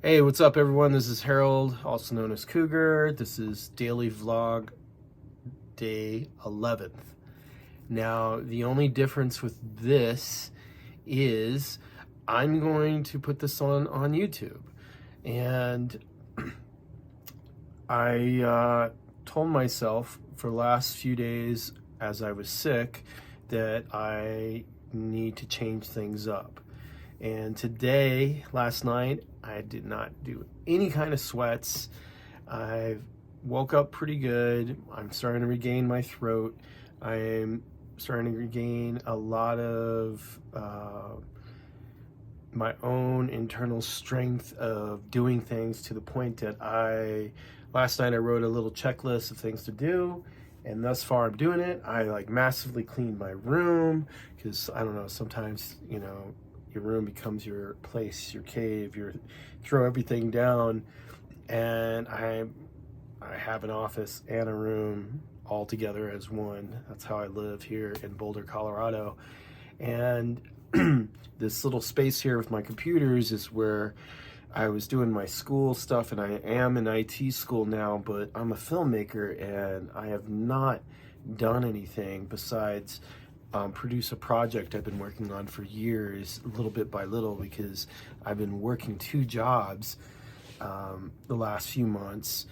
Hey, what's up everyone? This is Harold, also known as Cougar. This is daily vlog day 11th. Now, the only difference with this is I'm going to put this on YouTube. And I told myself for the last few days as I was sick that I need to change things up. And today, last night, I did not do any kind of sweats. I woke up pretty good. I'm starting to regain my throat. I'm starting to regain a lot of my own internal strength of doing things, to the point that last night I wrote a little checklist of things to do, and thus far I'm doing it. I like massively cleaned my room because I don't know, sometimes, you know, your room becomes your place, your cave, you throw everything down. And I have an office and a room all together as one. That's how I live here in Boulder, Colorado. And this little space here with my computers is where I was doing my school stuff, and I am in IT school now, but I'm a filmmaker and I have not done anything besides produce a project I've been working on for years, little bit by little, because I've been working 2 jobs the last few months,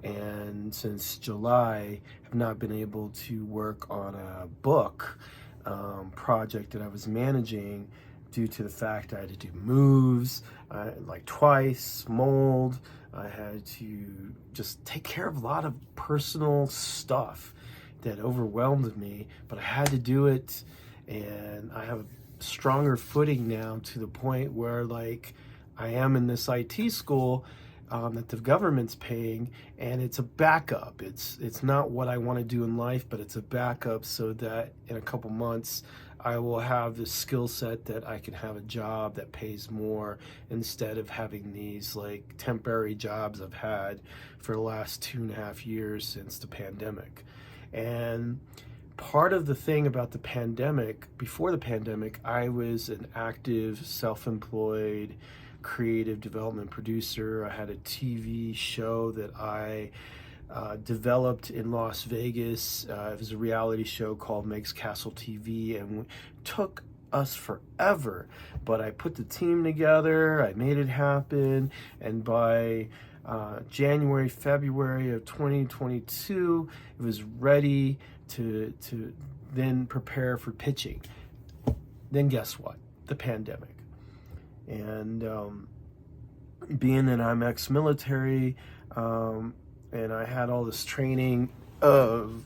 and since July have not been able to work on a book project that I was managing due to the fact I had to do moves like twice, mold. I had to just take care of a lot of personal stuff that overwhelmed me, but I had to do it. And I have a stronger footing now, to the point where like I am in this IT school that the government's paying, and it's a backup. It's not what I want to do in life, but it's a backup so that in a couple months I will have this skill set that I can have a job that pays more, instead of having these like temporary jobs I've had for the last 2.5 years since the pandemic. And part of the thing about the pandemic, before the pandemic, I was an active, self-employed, creative development producer. I had a TV show that I developed in Las Vegas. It was a reality show called Meg's Castle TV, and it took us forever, but I put the team together, I made it happen, and by January, February of 2022, it was ready to then prepare for pitching. Then guess what? The pandemic. And being that I'm ex-military, and I had all this training of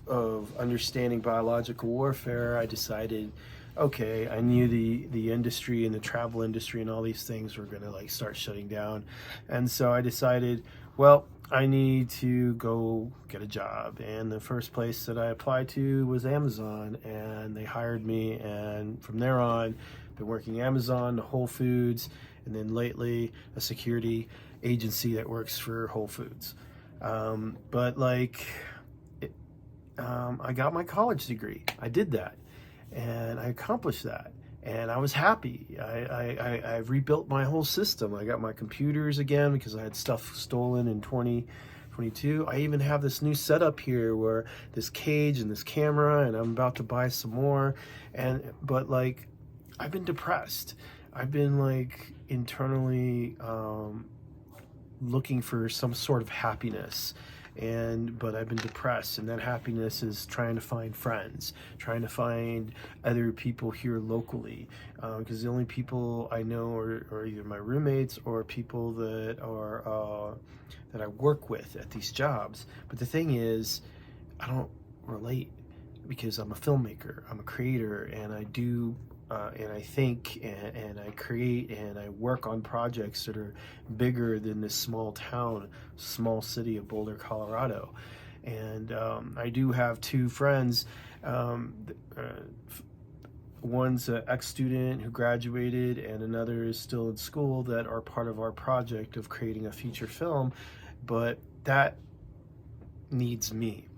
understanding biological warfare, I decided, okay, I knew the industry and the travel industry and all these things were gonna like start shutting down. And so I decided, well, I need to go get a job. And the first place that I applied to was Amazon, and they hired me. And from there on, been working Amazon to Whole Foods, and then lately a security agency that works for Whole Foods. But like, I got my college degree. I did that. And I accomplished that, and I was happy. I rebuilt my whole system. I got my computers again because I had stuff stolen in 2022. I even have this new setup here, where this cage and this camera, and I'm about to buy some more. But like, I've been depressed. I've been like internally looking for some sort of happiness. But I've been depressed, and that happiness is trying to find friends, trying to find other people here locally, because the only people I know are either my roommates or people that are that I work with at these jobs. But the thing is, I don't relate, because I'm a filmmaker, I'm a creator, and I do and I think and I create and I work on projects that are bigger than this small town, small city of Boulder, Colorado. And I do have 2 friends. One's an ex-student who graduated, and another is still in school, that are part of our project of creating a feature film. But that needs me,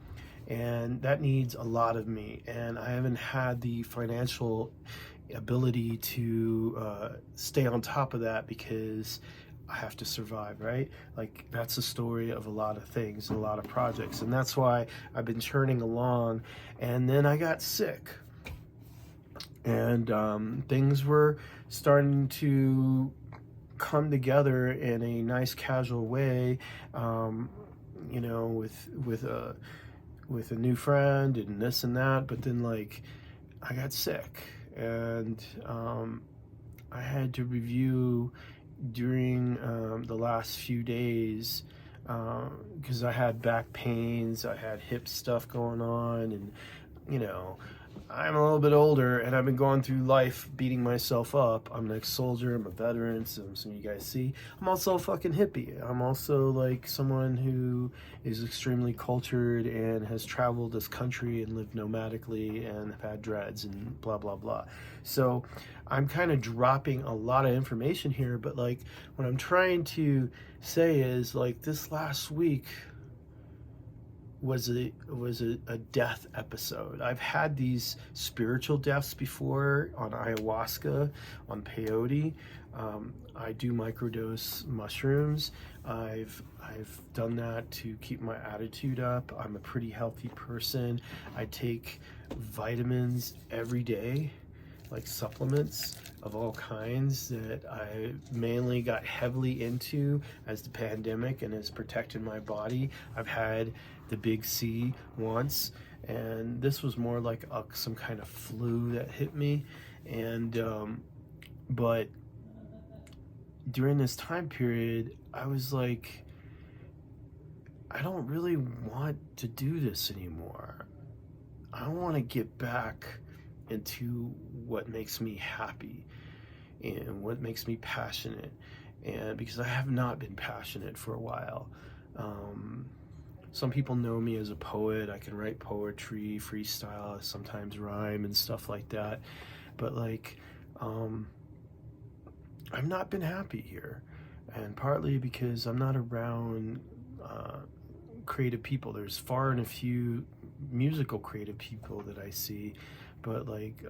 and that needs a lot of me, and I haven't had the financial ability to stay on top of that, because I have to survive, right? Like, that's the story of a lot of things, a lot of projects. And that's why I've been churning along. And then I got sick. And things were starting to come together in a nice, casual way, you know, with a new friend and this and that. But then, like, I got sick, and I had to review during the last few days, because I had back pains, I had hip stuff going on, and you know, I'm a little bit older, and I've been going through life beating myself up. I'm an ex-soldier, I'm a veteran, so some of you guys see. I'm also a fucking hippie. I'm also like someone who is extremely cultured and has traveled this country and lived nomadically and have had dreads and blah, blah, blah. So I'm kind of dropping a lot of information here, but like what I'm trying to say is, like, this last week was a death episode. I've had these spiritual deaths before on ayahuasca, on peyote. I do microdose mushrooms. I've done that to keep my attitude up. I'm a pretty healthy person. I take vitamins every day, like supplements of all kinds, that I mainly got heavily into as the pandemic and has protected my body. I've had the big C once, and this was more like some kind of flu that hit me. And but during this time period, I was like, I don't really want to do this anymore. I want to get back into what makes me happy and what makes me passionate. And because I have not been passionate for a while. Some people know me as a poet. I can write poetry, freestyle, sometimes rhyme and stuff like that. But like, I've not been happy here. And partly because I'm not around creative people. There's far and a few musical creative people that I see, but like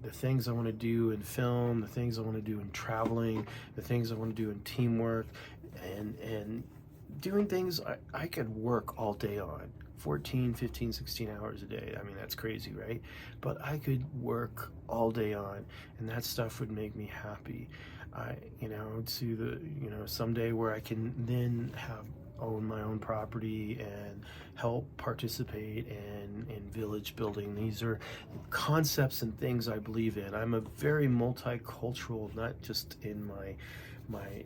the things I want to do in film, the things I want to do in traveling, the things I want to do in teamwork, and doing things I could work all day on, 14, 15, 16 hours a day. I mean, that's crazy, right? But I could work all day on, and that stuff would make me happy. To the, someday where I can then own my own property and help participate in village building. These are concepts and things I believe in. I'm a very multicultural, not just in my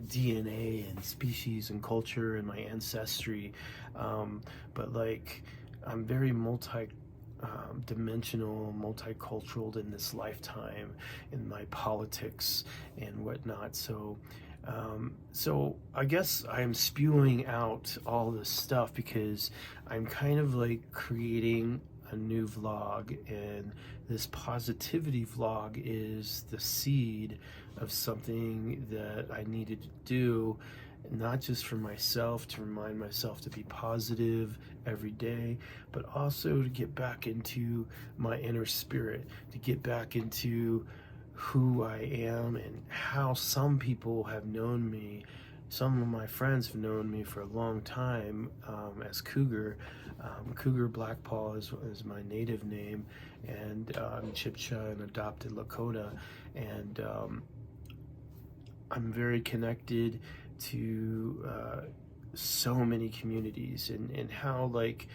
DNA and species and culture and my ancestry, but like I'm very dimensional, multicultural in this lifetime, in my politics and whatnot. So I guess I'm spewing out all this stuff because I'm kind of like creating a new vlog, and this positivity vlog is the seed of something that I needed to do, not just for myself, to remind myself to be positive every day, but also to get back into my inner spirit, to get back into who I am and how some people have known me. Some of my friends have known me for a long time as Cougar. Cougar Blackpaw is my native name, and I'm Chibcha and adopted Lakota, and I'm very connected to so many communities, and how like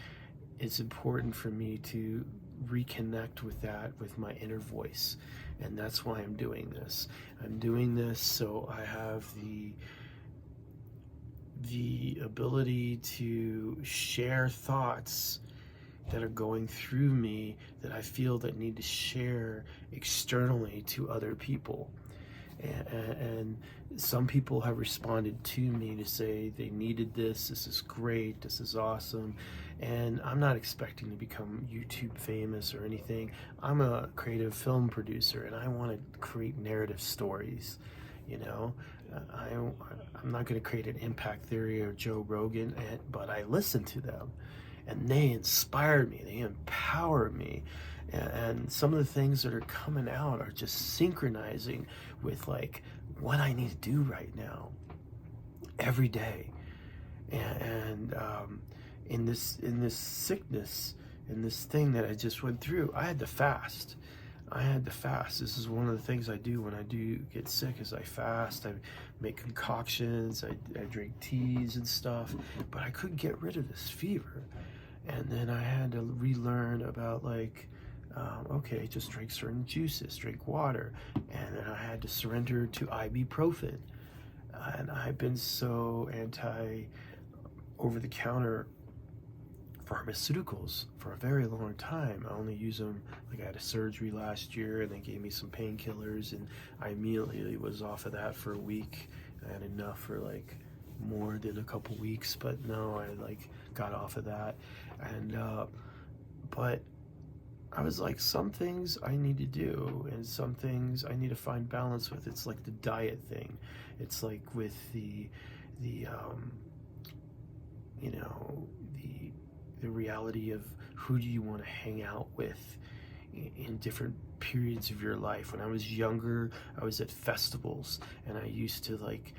it's important for me to reconnect with that, with my inner voice. And that's why I'm doing this. I'm doing this so I have the ability to share thoughts that are going through me that I feel that need to share externally to other people. And some people have responded to me to say they needed this is great, this is awesome. And I'm not expecting to become YouTube famous or anything. I'm a creative film producer, and I want to create narrative stories. I'm not going to create an Impact Theory or Joe Rogan, but I listen to them, and they inspire me, they empower me. And some of the things that are coming out are just synchronizing with like what I need to do right now. every day. And in this sickness, in this thing that I just went through, I had to fast. This is one of the things I do when I do get sick, is I fast. I make concoctions, I drink teas and stuff, but I couldn't get rid of this fever. And then I had to relearn about, like, okay, just drink certain juices, drink water. And then I had to surrender to ibuprofen. And I've been so anti over-the-counter pharmaceuticals for a very long time. I only use them, like, I had a surgery last year and they gave me some painkillers, and I immediately was off of that for a week. I had enough for like more than a couple weeks, but no, I like got off of that. And but I was like, some things I need to do and some things I need to find balance with. It's like the diet thing. It's like with the you know, the reality of who do you want to hang out with in different periods of your life. When I was younger, I was at festivals and I used to, like,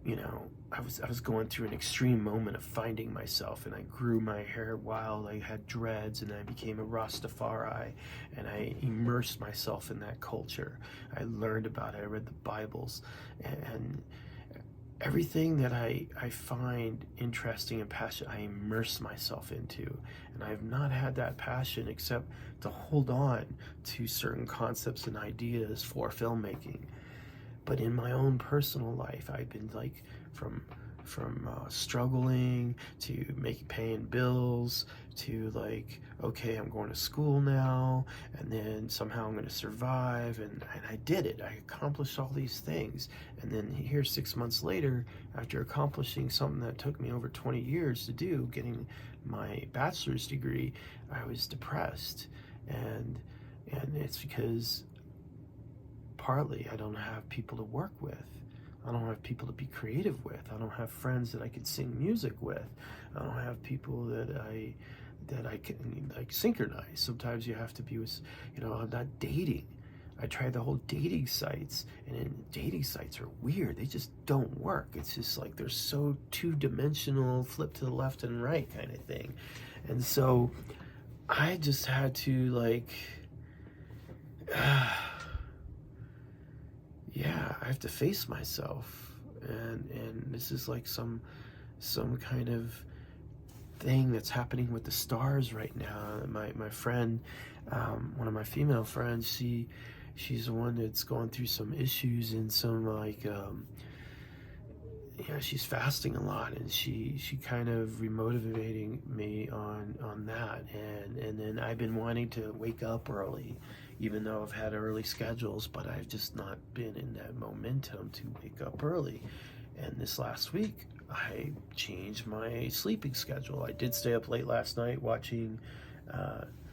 you know, I was going through an extreme moment of finding myself, and I grew my hair while I had dreads, and I became a Rastafari, and I immersed myself in that culture. I learned about it. I read the Bibles, and everything that I find interesting and passionate, I immerse myself into. And I have not had that passion except to hold on to certain concepts and ideas for filmmaking. But in my own personal life, I've been like from struggling to paying bills to, like, okay, I'm going to school now, and then somehow I'm going to survive, and I did it. I accomplished all these things, and then here 6 months later, after accomplishing something that took me over 20 years to do, getting my bachelor's degree, I was depressed, and it's because partly I don't have people to work with. I don't have people to be creative with. I don't have friends that I can sing music with. I don't have people that I can, like, synchronize. Sometimes you have to be with, you know, I'm not dating. I tried the whole dating sites, and then dating sites are weird. They just don't work. It's just like they're so two-dimensional, flip to the left and right kind of thing. And so I just had to, like, yeah, I have to face myself, and this is like some kind of thing that's happening with the stars right now. My friend, one of my female friends, she's the one that's going through some issues and some, like, yeah, she's fasting a lot, and she kind of remotivating me on that, and then I've been wanting to wake up early, even though I've had early schedules, but I've just not been in that momentum to wake up early. And this last week, I changed my sleeping schedule. I did stay up late last night watching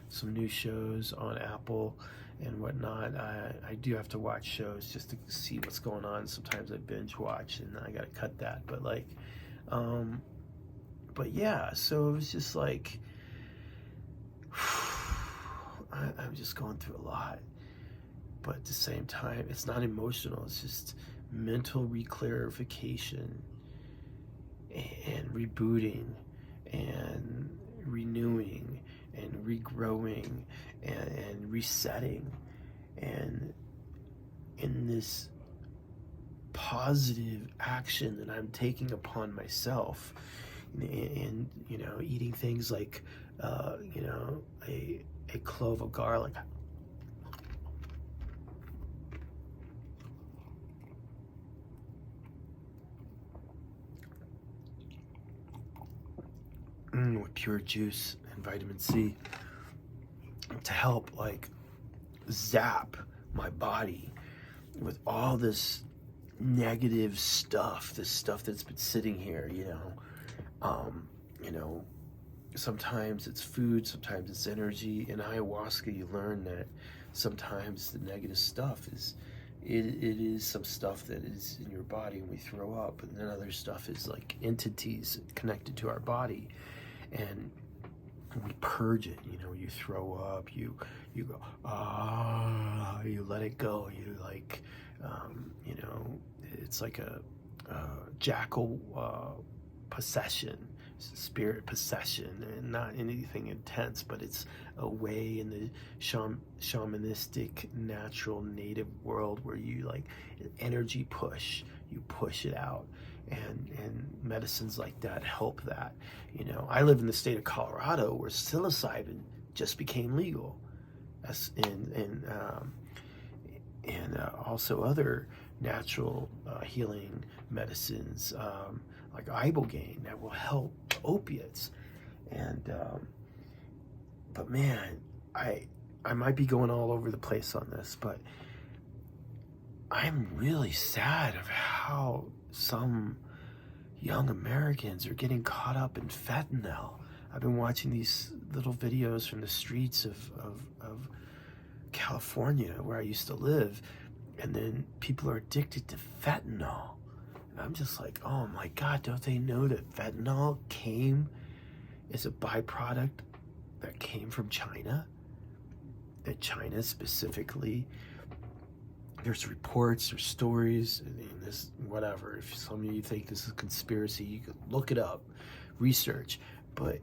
some new shows on Apple and whatnot. I do have to watch shows just to see what's going on. Sometimes I binge watch, and I gotta cut that. But, like, but yeah, so it was just like, I'm just going through a lot. But at the same time, it's not emotional. It's just mental reclarification and rebooting and renewing and regrowing and resetting, and in this positive action that I'm taking upon myself, and you know, eating things like you know, a clove of garlic, with pure juice and vitamin C to help, like, zap my body with all this negative stuff, this stuff that's been sitting here, you know, sometimes it's food, sometimes it's energy. In ayahuasca, you learn that sometimes the negative stuff is, it is some stuff that is in your body and we throw up, and then other stuff is like entities connected to our body, and we purge it. You know, you throw up, you go, you let it go, you, like, you know, it's like jackal possession, spirit possession, and not anything intense, but it's a way in the shamanistic, natural, native world where you like energy push, you push it out, and medicines like that help that. You know, I live in the state of Colorado where psilocybin just became legal, as and also other natural healing medicines like ibogaine that will help opiates. And but man, I might be going all over the place on this, but I'm really sad of how some young Americans are getting caught up in fentanyl. I've been watching these little videos from the streets of California, where I used to live, and then people are addicted to fentanyl. And I'm just like, oh my God, don't they know that fentanyl is a byproduct that came from China? That China specifically, there's reports, there's stories, I mean, this, whatever. If some of you think this is a conspiracy, you can look it up, research. But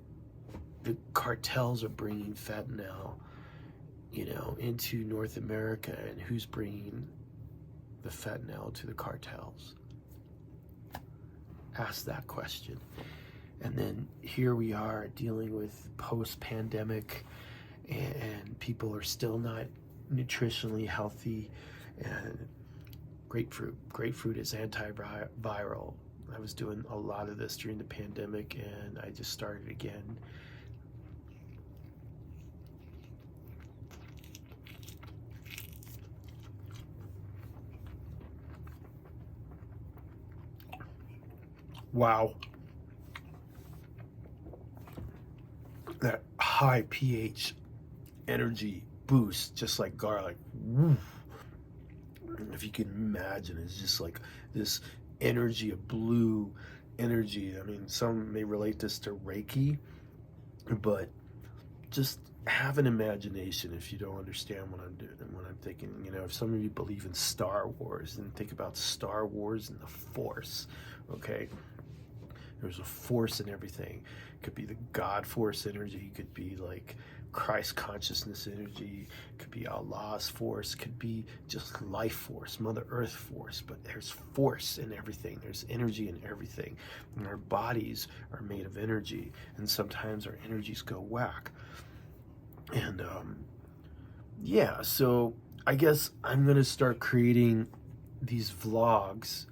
the cartels are bringing fentanyl, you know, into North America, and who's bringing the fentanyl to the cartels? Ask that question. And then here we are dealing with post-pandemic, and people are still not nutritionally healthy. And grapefruit is antiviral. I was doing a lot of this during the pandemic, and I just started again. Wow. That high pH energy boost, just like garlic. Woo. If you can imagine, it's just like this energy of blue energy. I mean, some may relate this to Reiki, but just have an imagination if you don't understand what I'm doing and what I'm thinking. You know, if some of you believe in Star Wars, then think about Star Wars and the Force, okay? There's a force in everything. It could be the God force energy, it could be like Christ consciousness energy, it could be Allah's force, it could be just life force, Mother Earth force, but there's force in everything. There's energy in everything. And our bodies are made of energy, and sometimes our energies go whack. And yeah, so I guess I'm gonna start creating these vlogs.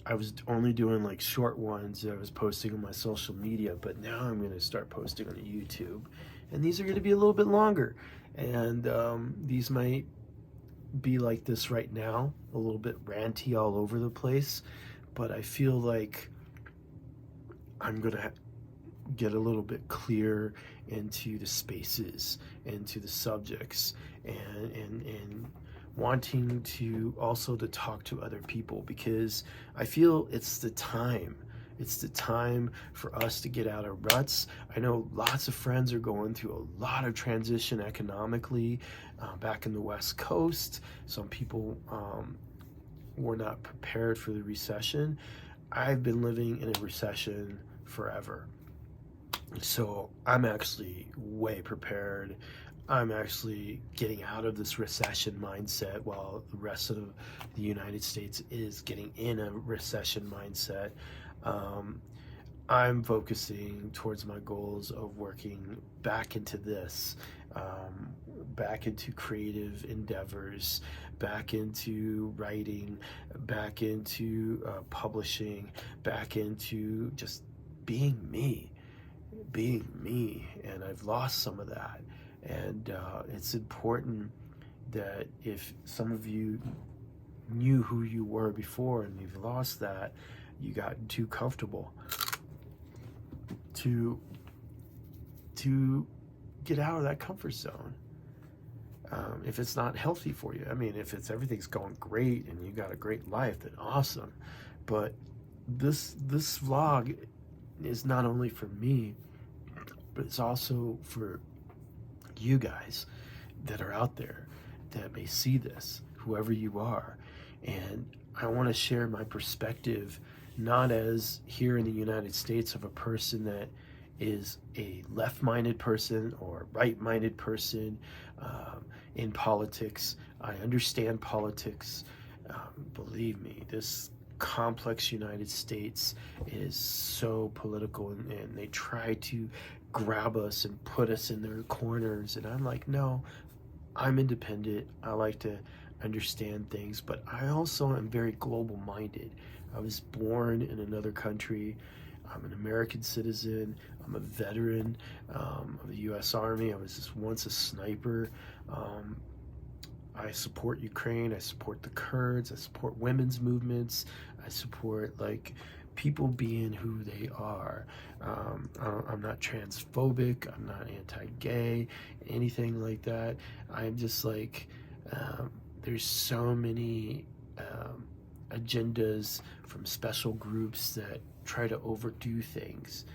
I was only doing like short ones that I was posting on my social media, but now I'm going to start posting on YouTube. And these are going to be a little bit longer. And these might be like this right now, a little bit ranty all over the place. But I feel like I'm going to get a little bit clearer into the spaces, into the subjects, and wanting to also to talk to other people, because I feel it's the time for us to get out of ruts. I know lots of friends are going through a lot of transition economically back in the West Coast. Some people were not prepared for the recession. I've been living in a recession forever, so I'm actually way prepared. I'm actually getting out of this recession mindset while the rest of the United States is getting in a recession mindset. I'm focusing towards my goals of working back into this, back into creative endeavors, back into writing, back into publishing, back into just being me. And I've lost some of that. And it's important that if some of you knew who you were before and you've lost that, you got too comfortable, to get out of that comfort zone. If it's not healthy for you, I mean, if everything's going great and you got a great life, then awesome. But this vlog is not only for me, but it's also for you guys that are out there that may see this, whoever you are. And I want to share my perspective, not as here in the United States of a person that is a left-minded person or right-minded person in politics. I understand politics. Believe me, this complex United States is so political, and they try to grab us and put us in their corners. And I'm like, no, I'm independent. I like to understand things, but I also am very global minded. I was born in another country. I'm an American citizen. I'm a veteran of the U.S. Army. I was just once a sniper. I support Ukraine. I support the Kurds. I support women's movements. I support like people being who they are. I'm not transphobic. I'm not anti-gay, anything like that. I'm just like, there's so many agendas from special groups that try to overdo things.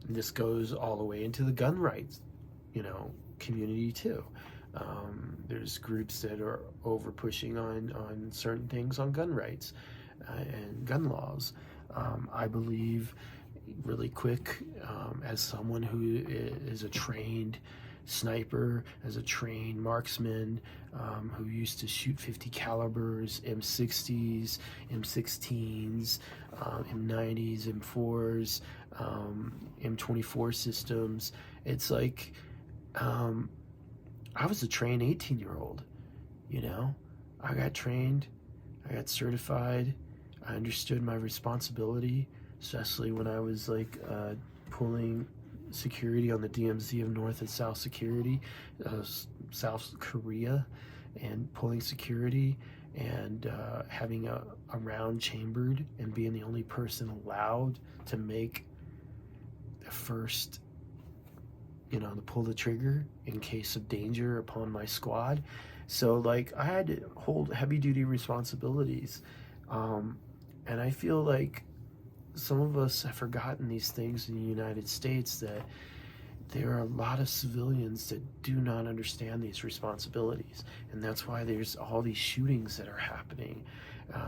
This goes all the way into the gun rights, community too. There's groups that are over pushing on certain things on gun rights and gun laws. I believe, really quick, as someone who is a trained sniper, as a trained marksman, who used to shoot 50 calibers, M60s, M16s, M90s, M4s, M24 systems. It's like, I was a trained 18-year-old, I got trained, I got certified, I understood my responsibility, especially when I was like pulling security on the DMZ of North and South Security, South Korea, and pulling security and having a round chambered and being the only person allowed to make the first, to pull the trigger in case of danger upon my squad. So like I had to hold heavy duty responsibilities. And I feel like some of us have forgotten these things in the United States, that there are a lot of civilians that do not understand these responsibilities. And that's why there's all these shootings that are happening,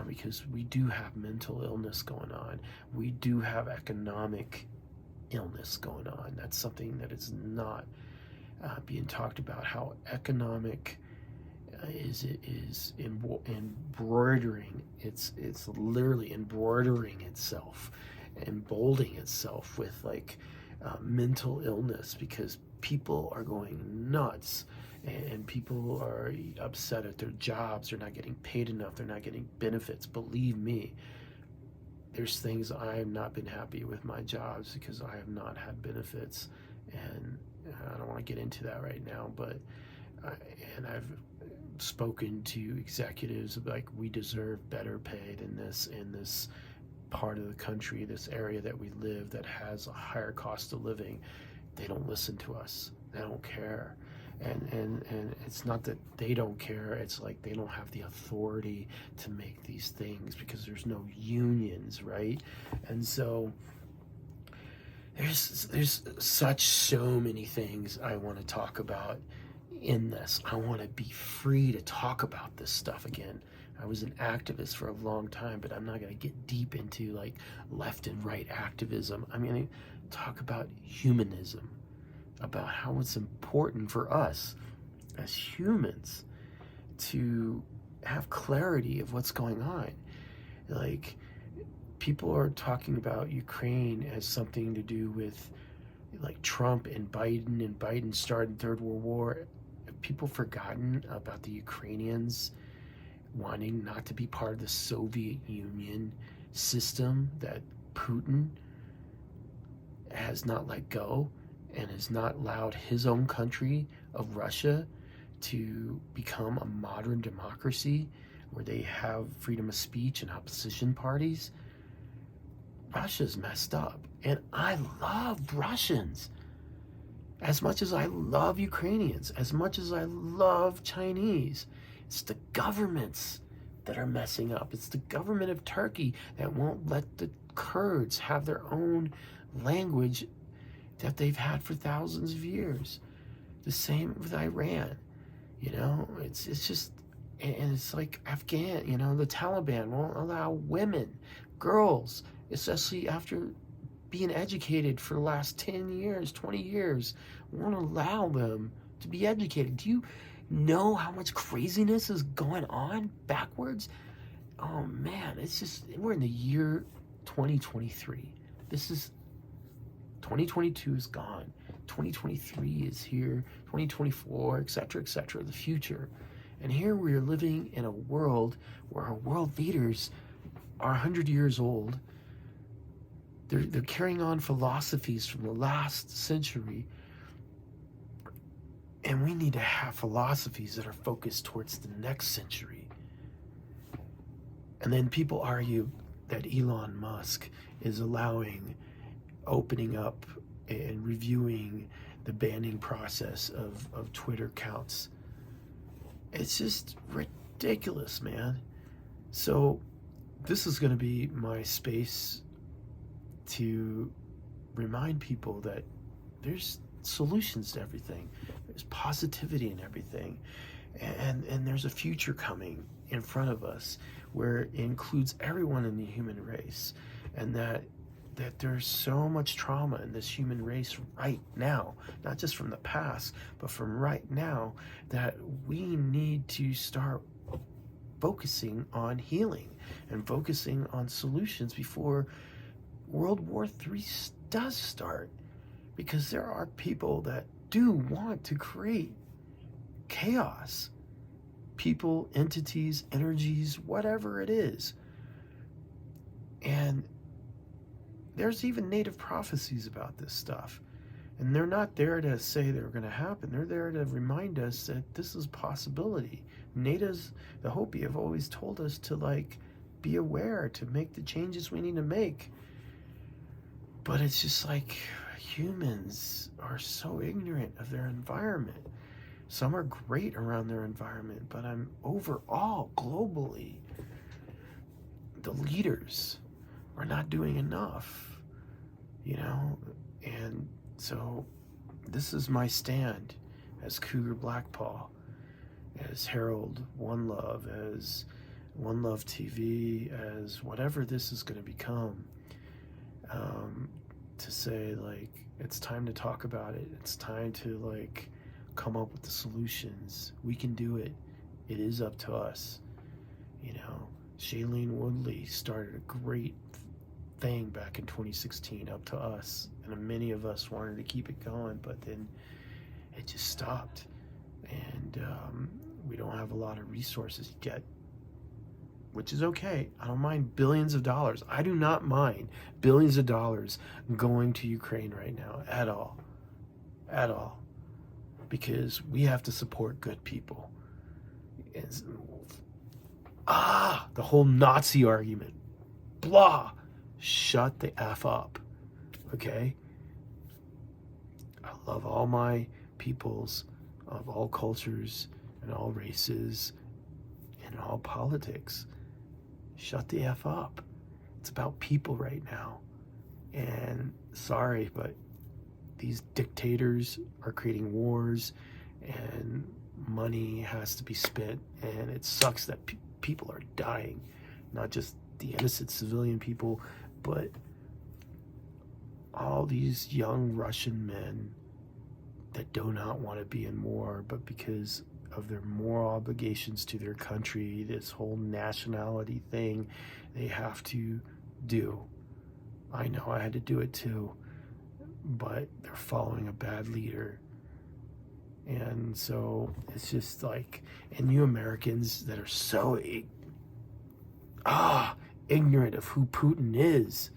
because we do have mental illness going on. We do have economic illness going on. That's something that is not being talked about, how economic is embroidering, it's literally embroidering itself, emboldening itself with like mental illness, because people are going nuts, and people are upset at their jobs. They're not getting paid enough. They're not getting benefits. Believe me, there's things I have not been happy with my jobs because I have not had benefits, and I don't want to get into that right now, but and I've spoken to executives like, we deserve better pay than this in this part of the country, this area that we live that has a higher cost of living. They don't listen to us. They don't care. And it's not that they don't care, it's like they don't have the authority to make these things because there's no unions, right? And so there's so many things I want to talk about in this. I want to be free to talk about this stuff again. I was an activist for a long time, but I'm not going to get deep into like left and right activism. I'm going to talk about humanism, about how it's important for us as humans to have clarity of what's going on. Like, people are talking about Ukraine as something to do with like Trump and Biden started Third World War. Have people forgotten about the Ukrainians wanting not to be part of the Soviet Union system that Putin has not let go, and has not allowed his own country of Russia to become a modern democracy where they have freedom of speech and opposition parties? Russia's messed up. And I love Russians as much as I love Ukrainians, as much as I love Chinese. It's the governments that are messing up. It's the government of Turkey that won't let the Kurds have their own language that they've had for thousands of years. The same with Iran. It's just, And it's like Afghan, the Taliban won't allow women, girls, especially after being educated for the last 10 years, 20 years, won't allow them to be educated. Do you know how much craziness is going on backwards? Oh man, it's just, we're in the year 2023. This is, 2022 is gone. 2023 is here, 2024, etc., etc., the future. And here we are living in a world where our world leaders are 100 years old. They're carrying on philosophies from the last century. And we need to have philosophies that are focused towards the next century. And then people argue that Elon Musk is opening up and reviewing the banning process of Twitter accounts. It's just ridiculous, man. So this is going to be my space to remind people that there's solutions to everything. There's positivity in everything. And there's a future coming in front of us where it includes everyone in the human race. And that there's so much trauma in this human race right now, not just from the past, but from right now, that we need to start focusing on healing and focusing on solutions before World War III does start. Because there are people that do want to create chaos. People, entities, energies, whatever it is. And there's even native prophecies about this stuff. And they're not there to say they're going to happen. They're there to remind us that this is a possibility. Natives, the Hopi, have always told us to be aware, to make the changes we need to make. But it's just humans are so ignorant of their environment. Some are great around their environment, but overall, globally, the leaders are not doing enough, and so this is my stand as Cougar Blackpaw, as Harold One Love, as One Love TV, as whatever this is going to become, to say it's time to talk about it. It's time to come up with the solutions. We can do it. It is up to us. Shailene Woodley started a great thing back in 2016, up to us, and many of us wanted to keep it going, but then it just stopped, and we don't have a lot of resources yet, which is okay. I don't mind billions of dollars. I do not mind billions of dollars going to Ukraine right now at all, because we have to support good people. The whole Nazi argument, blah. Shut the F up, okay? I love all my peoples of all cultures and all races and all politics. Shut the F up. It's about people right now. And sorry, but these dictators are creating wars and money has to be spent, and it sucks that people are dying, not just the innocent civilian people, but all these young Russian men that do not want to be in war, but because of their moral obligations to their country, this whole nationality thing they have to do. I know I had to do it too, but they're following a bad leader. And so it's just and you Americans that are so ignorant of who Putin is.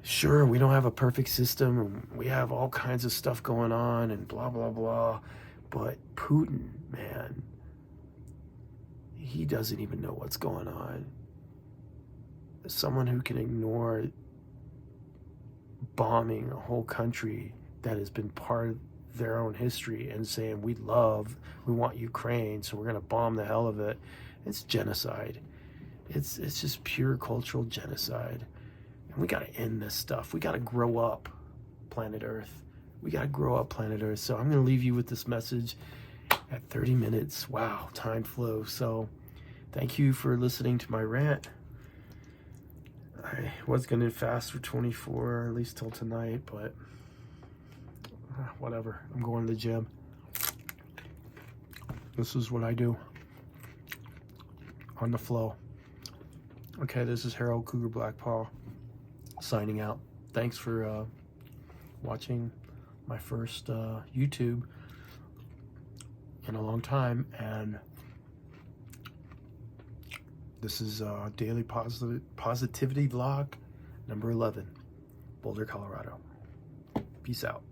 Sure, we don't have a perfect system, and we have all kinds of stuff going on, and blah, blah, blah. But Putin, man, he doesn't even know what's going on. Someone who can ignore bombing a whole country that has been part of their own history and saying, we want Ukraine, so we're going to bomb the hell of it. It's genocide. It's just pure cultural genocide. And we got to end this stuff. We got to grow up, planet Earth. We got to grow up, planet Earth. So I'm going to leave you with this message. at 30 minutes. Wow, time flew. So thank you for listening to my rant. I was going to fast for 24, at least till tonight, but whatever. I'm going to the gym. This is what I do on the flow. Okay, this is Harold Cougar Blackpaw signing out. Thanks for watching my first YouTube in a long time, and this is Daily Positivity Vlog number 11, Boulder, Colorado. Peace out.